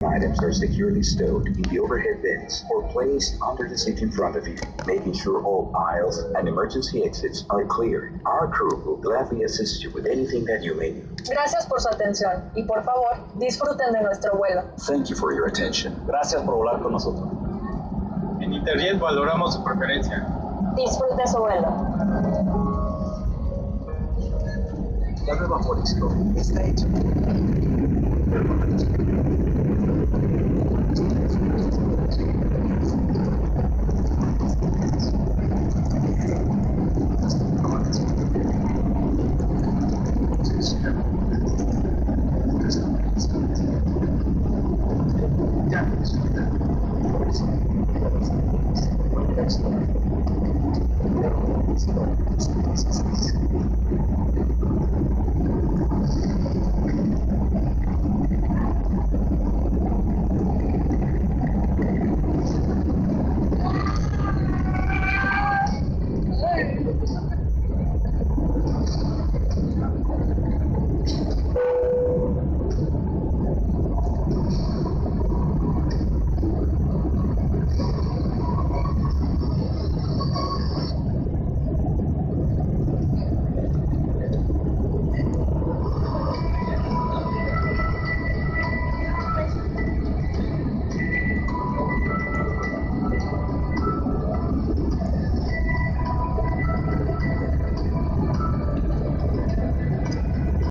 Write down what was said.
Items are securely stowed in the overhead bins or placed under the seat in front of you, making sure all aisles and emergency exits are clear. Our crew will gladly assist you with anything that you may need. Gracias por su atención y por favor, disfruten de nuestro vuelo. Thank you for your attention. Gracias por volar con nosotros. En Interjet valoramos su preferencia. Disfrute su vuelo. La nueva Jalisco está hecha. Ya,